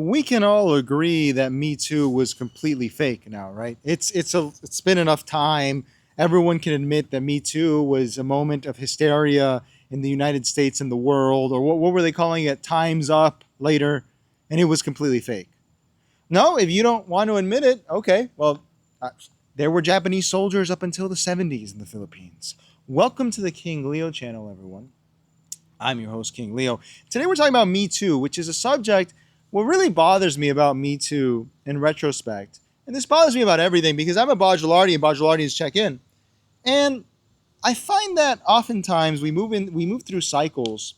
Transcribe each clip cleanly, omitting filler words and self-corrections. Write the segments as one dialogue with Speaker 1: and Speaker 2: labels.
Speaker 1: We can all agree that Me Too was completely fake now, right? It's been enough time. Everyone can admit that Me Too was a moment of hysteria in the United States and the world, or what were they calling it? Time's up later, and it was completely fake. No, if you don't want to admit it, okay. Well, uh, there were Japanese soldiers up until the 70s in the Philippines. Welcome to the King Leo channel, everyone. I'm your host, King Leo. Today we're talking about Me Too, which is a subject. What really bothers me about Me Too in retrospect, and this bothers me about everything because I'm a Bajalardi and Bajalardis check in, and I find that oftentimes we move through cycles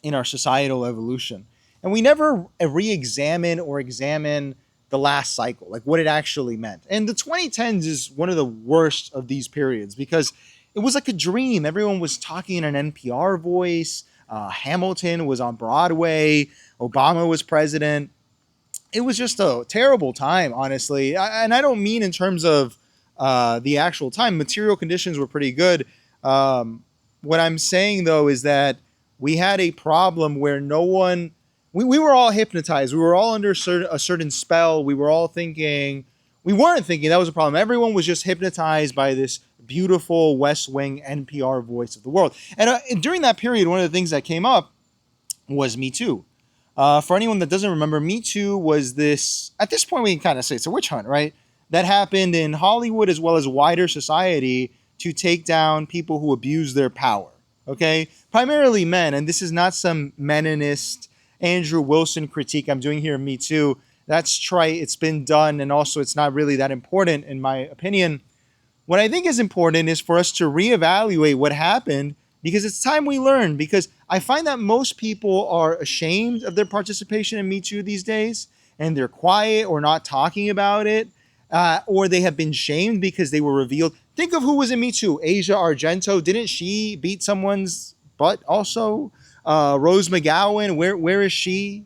Speaker 1: in our societal evolution, and we never re-examine or examine the last cycle, like what it actually meant. And the 2010s is one of the worst of these periods because it was like a dream. Everyone was talking in an NPR voice. Hamilton was on Broadway. Obama was president. It was just a terrible time, honestly. And I don't mean in terms of the actual time. Material conditions were pretty good. What I'm saying, though, is that we had a problem where we were all hypnotized. We were all under a certain spell. We weren't thinking, that was a problem. Everyone was just hypnotized by this beautiful West Wing NPR voice of the world. And during that period, one of the things that came up was Me Too. For anyone that doesn't remember, Me Too was this, at this point we can kind of say it's a witch hunt, right? That happened in Hollywood as well as wider society to take down people who abuse their power, okay? Primarily men, and this is not some meninist Andrew Wilson critique I'm doing here in Me Too. That's trite, it's been done, and also it's not really that important in my opinion. What I think is important is for us to reevaluate what happened because it's time we learn. Because I find that most people are ashamed of their participation in Me Too these days, and they're quiet or not talking about it, or they have been shamed because they were revealed. Think of who was in Me Too. Asia Argento. Didn't she beat someone's butt also? Rose McGowan, where is she?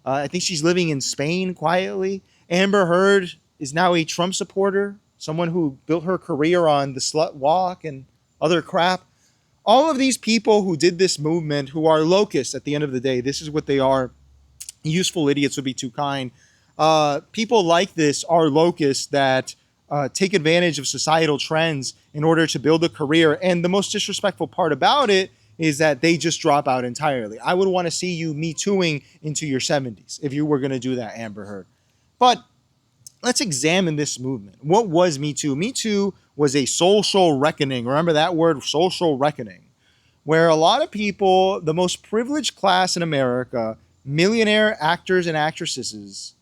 Speaker 1: I think she's living in Spain quietly. Amber Heard is now a Trump supporter, someone who built her career on the slut walk and other crap. All of these people who did this movement, who are locusts at the end of the day, this is what they are. Useful idiots would be too kind. People like this are locusts that take advantage of societal trends in order to build a career. And the most disrespectful part about it is that they just drop out entirely. I would want to see you Me Tooing into your 70s if you were going to do that, Amber Heard. But let's examine this movement. What was Me Too? Me Too was a social reckoning. Remember that word, social reckoning, where a lot of people, the most privileged class in America, millionaire actors and actresses,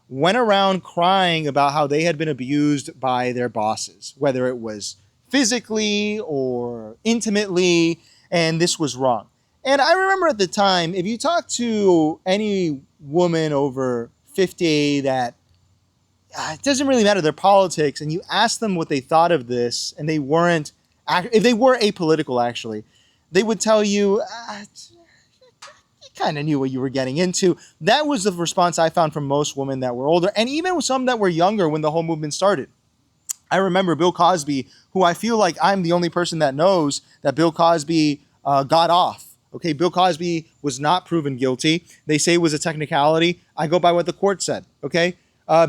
Speaker 1: went around crying about how they had been abused by their bosses, whether it was physically or intimately, and this was wrong. And I remember at the time, if you talk to any woman over 50 that it doesn't really matter their politics, and you ask them what they thought of this, and if they were apolitical actually, they would tell you, you kind of knew what you were getting into. That was the response I found from most women that were older, and even some that were younger when the whole movement started. I remember Bill Cosby, who I feel like I'm the only person that knows that Bill Cosby got off. Okay, Bill Cosby was not proven guilty. They say it was a technicality. I go by what the court said, okay?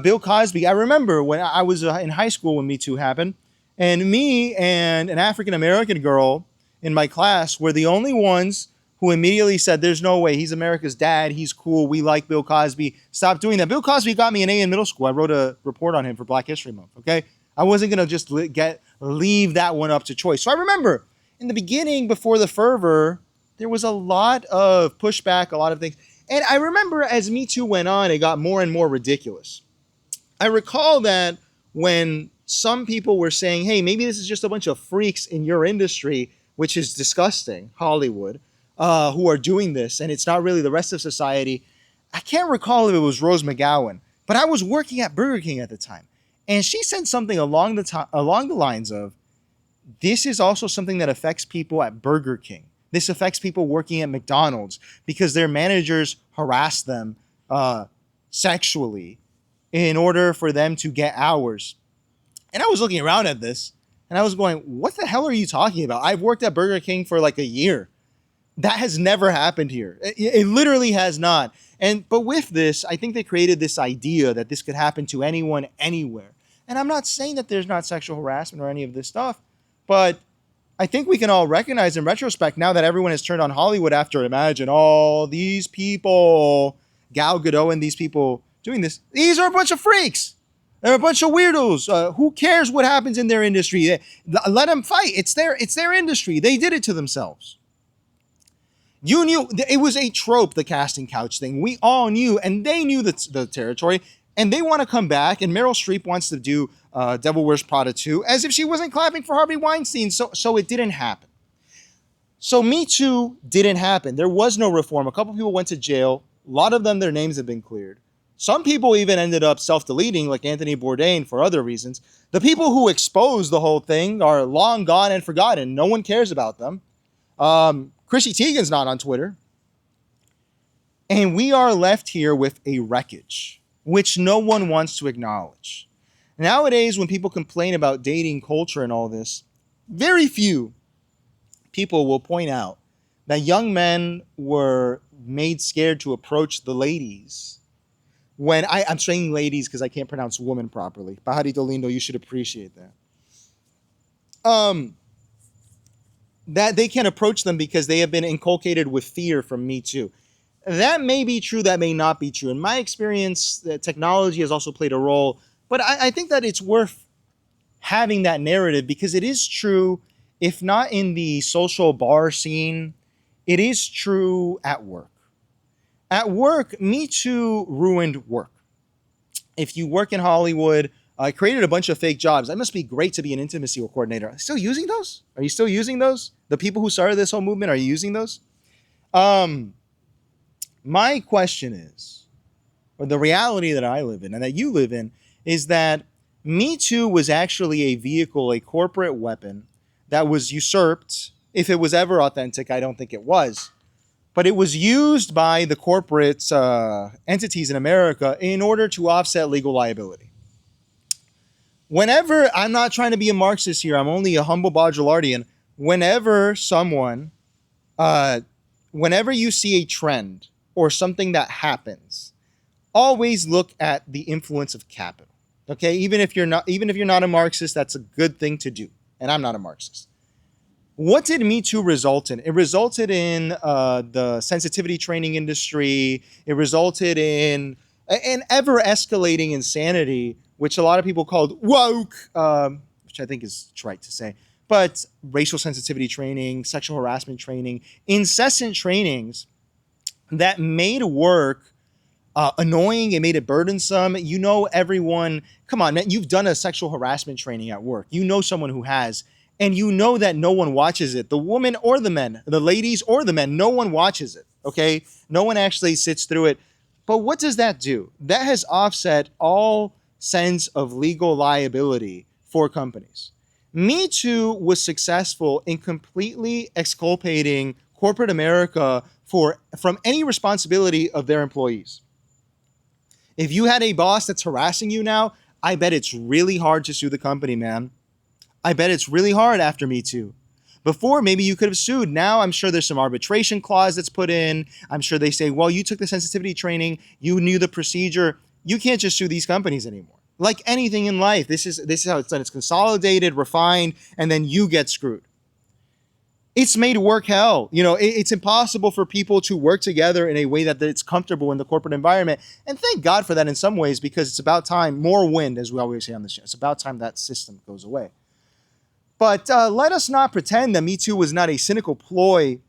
Speaker 1: Bill Cosby, I remember when I was in high school when Me Too happened, and me and an African-American girl in my class were the only ones who immediately said, there's no way, he's America's dad, he's cool, we like Bill Cosby, stop doing that. Bill Cosby got me an A in middle school. I wrote a report on him for Black History Month, okay? I wasn't going to just leave that one up to choice. So I remember in the beginning, before the fervor, there was a lot of pushback, a lot of things. And I remember as Me Too went on, it got more and more ridiculous. I recall that when some people were saying, hey, maybe this is just a bunch of freaks in your industry, which is disgusting, Hollywood, who are doing this, and it's not really the rest of society. I can't recall if it was Rose McGowan, but I was working at Burger King at the time. And she said something along the lines of, this is also something that affects people at Burger King. This affects people working at McDonald's because their managers harass them sexually in order for them to get hours. And I was looking around at this and I was going, what the hell are you talking about? I've worked at Burger King for like a year. That has never happened here. It literally has not. But with this, I think they created this idea that this could happen to anyone, anywhere. And I'm not saying that there's not sexual harassment or any of this stuff, but I think we can all recognize in retrospect, now that everyone has turned on Hollywood after Imagine all these people, Gal Gadot and these people doing this, these are a bunch of freaks. They're a bunch of weirdos. Who cares what happens in their industry? Let them fight. It's their industry. They did it to themselves. You knew it was a trope, the casting couch thing. We all knew, and they knew the territory, and they want to come back. And Meryl Streep wants to do Devil Wears Prada 2, as if she wasn't clapping for Harvey Weinstein. So it didn't happen. So Me Too didn't happen. There was no reform. A couple people went to jail. A lot of them, their names have been cleared. Some people even ended up self-deleting, like Anthony Bourdain, for other reasons. The people who exposed the whole thing are long gone and forgotten. No one cares about them. Chrissy Teigen's not on Twitter. And we are left here with a wreckage, which no one wants to acknowledge. Nowadays, when people complain about dating culture and all this, very few people will point out that young men were made scared to approach the ladies. When I'm saying ladies because I can't pronounce woman properly. Pajarito Lindo, you should appreciate that. That they can't approach them because they have been inculcated with fear from Me Too. That may be true, that may not be true. In my experience, technology has also played a role, but I think that it's worth having that narrative because it is true, if not in the social bar scene, it is true at work. At work, Me Too ruined work. If you work in Hollywood, I created a bunch of fake jobs. That must be great to be an intimacy coordinator. Are you still using those? Are you still using those? The people who started this whole movement, are you using those? My question is, or the reality that I live in and that you live in, is that Me Too was actually a vehicle, a corporate weapon that was usurped. If it was ever authentic, I don't think it was. But it was used by the corporate entities in America in order to offset legal liability. Whenever, I'm not trying to be a Marxist here, I'm only a humble Baudelardian. Whenever you see a trend or something that happens, always look at the influence of capital. Okay, even if you're not a Marxist, that's a good thing to do. And I'm not a Marxist. What did Me Too result in? It resulted in the sensitivity training industry. It resulted in an ever escalating insanity, which a lot of people called woke, which I think is trite to say, but racial sensitivity training, sexual harassment training, incessant trainings that made work annoying. It made it burdensome. You know, everyone, come on, man, you've done a sexual harassment training at work. You know someone who has, and you know that no one watches it. The woman or the men, the ladies or the men, no one watches it, okay? No one actually sits through it. But what does that do? That has offset all sense of legal liability for companies. Me Too was successful in completely exculpating corporate America from any responsibility of their employees. If you had a boss that's harassing you now, I bet it's really hard to sue the company, man. I bet it's really hard after Me Too. Before, maybe you could have sued. Now, I'm sure there's some arbitration clause that's put in. I'm sure they say, well, you took the sensitivity training. You knew the procedure. You can't just sue these companies anymore. Like anything in life, this is how it's done. It's consolidated, refined, and then you get screwed. It's made work hell. You know, it's impossible for people to work together in a way that it's comfortable in the corporate environment. And thank God for that in some ways, because it's about time, more wind, as we always say on this show. It's about time that system goes away. But let us not pretend that Me Too was not a cynical ploy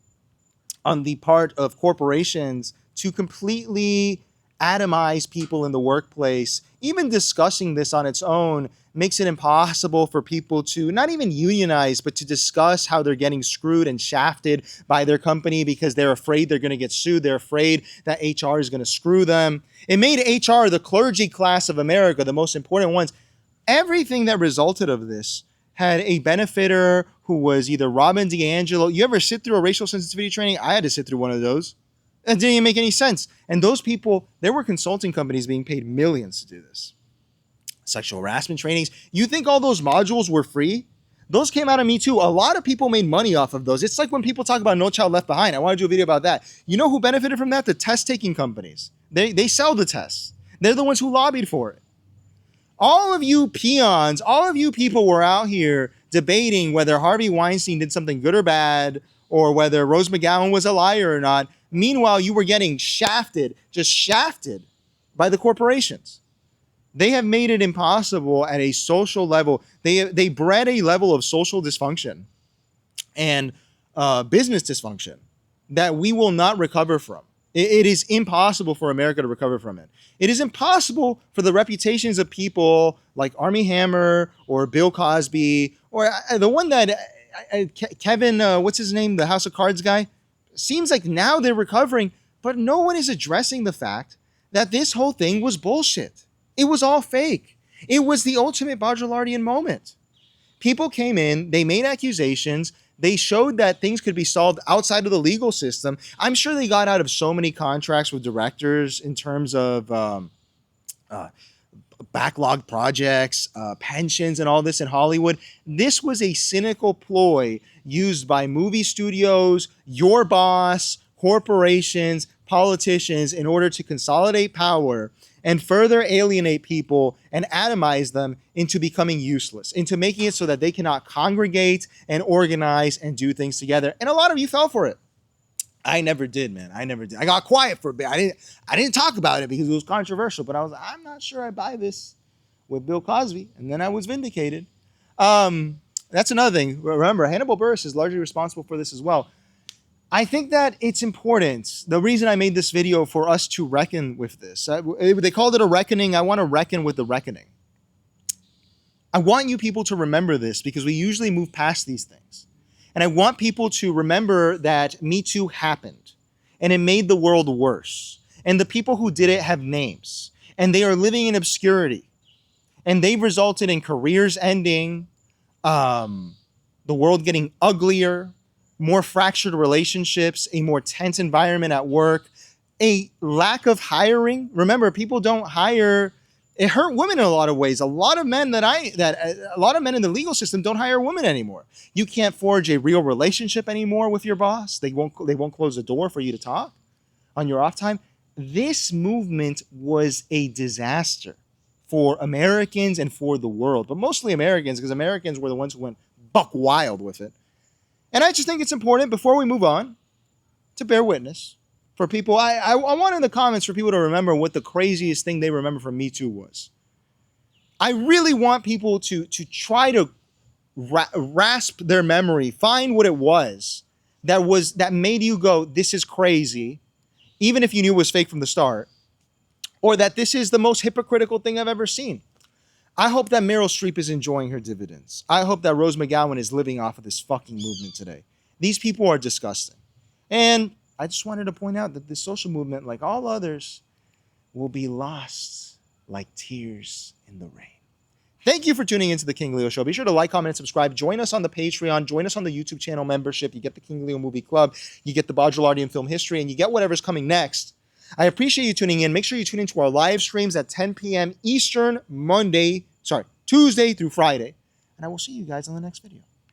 Speaker 1: on the part of corporations to completely atomize people in the workplace. Even discussing this on its own makes it impossible for people to not even unionize, but to discuss how they're getting screwed and shafted by their company because they're afraid they're going to get sued. They're afraid that HR is going to screw them. It made HR the clergy class of America, the most important ones. Everything that resulted of this had a benefiter who was either Robin DiAngelo. You ever sit through a racial sensitivity training? I had to sit through one of those. It didn't even make any sense. And those people, there were consulting companies being paid millions to do this. Sexual harassment trainings. You think all those modules were free? Those came out of Me Too. A lot of people made money off of those. It's like when people talk about No Child Left Behind. I want to do a video about that. You know who benefited from that? The test-taking companies. They sell the tests. They're the ones who lobbied for it. All of you peons, all of you people were out here debating whether Harvey Weinstein did something good or bad, or whether Rose McGowan was a liar or not. Meanwhile, you were getting shafted, just shafted by the corporations. They have made it impossible at a social level. They bred a level of social dysfunction and business dysfunction that we will not recover from. It is impossible for America to recover from it. It is impossible for the reputations of people like Armie Hammer or Bill Cosby or the one that Kevin, what's his name, the House of Cards guy. Seems like now they're recovering, but no one is addressing the fact that this whole thing was bullshit. It was all fake. It was the ultimate Baudelardian moment. People came in, they made accusations, they showed that things could be solved outside of the legal system. I'm sure they got out of so many contracts with directors in terms of backlog projects, pensions, and all this in Hollywood. This was a cynical ploy used by movie studios, your boss, corporations, politicians in order to consolidate power and further alienate people and atomize them into becoming useless, into making it so that they cannot congregate and organize and do things together. And a lot of you fell for it. I never did, man. I never did. I got quiet for a bit. I didn't talk about it because it was controversial, but I'm not sure I buy this with Bill Cosby. And then I was vindicated. That's another thing. Remember, Hannibal Buress is largely responsible for this as well. I think that it's important. The reason I made this video for us to reckon with this. They called it a reckoning. I want to reckon with the reckoning. I want you people to remember this because we usually move past these things. And I want people to remember that Me Too happened and it made the world worse. And the people who did it have names and they are living in obscurity. And they've resulted in careers ending, the world getting uglier, more fractured relationships, a more tense environment at work, a lack of hiring. Remember, people don't hire. It hurt women in a lot of ways. A lot of men in the legal system don't hire women anymore. You can't forge a real relationship anymore with your boss. They won't close the door for you to talk on your off time. This movement was a disaster for Americans and for the world, but mostly Americans, because Americans were the ones who went buck wild with it. And I just think it's important, before we move on, to bear witness for people. I want in the comments for people to remember what the craziest thing they remember from Me Too was. I really want people to try to rasp their memory, find what it was that made you go, this is crazy, even if you knew it was fake from the start, or that this is the most hypocritical thing I've ever seen. I hope that Meryl Streep is enjoying her dividends. I hope that Rose McGowan is living off of this fucking movement today. These people are disgusting. And I just wanted to point out that this social movement, like all others, will be lost like tears in the rain. Thank you for tuning into the King Leo Show. Be sure to like, comment, and subscribe. Join us on the Patreon. Join us on the YouTube channel membership. You get the King Leo Movie Club. You get the Baudelardian Film History, and you get whatever's coming next. I appreciate you tuning in. Make sure you tune into our live streams at 10 p.m. Eastern, Tuesday through Friday. And I will see you guys on the next video.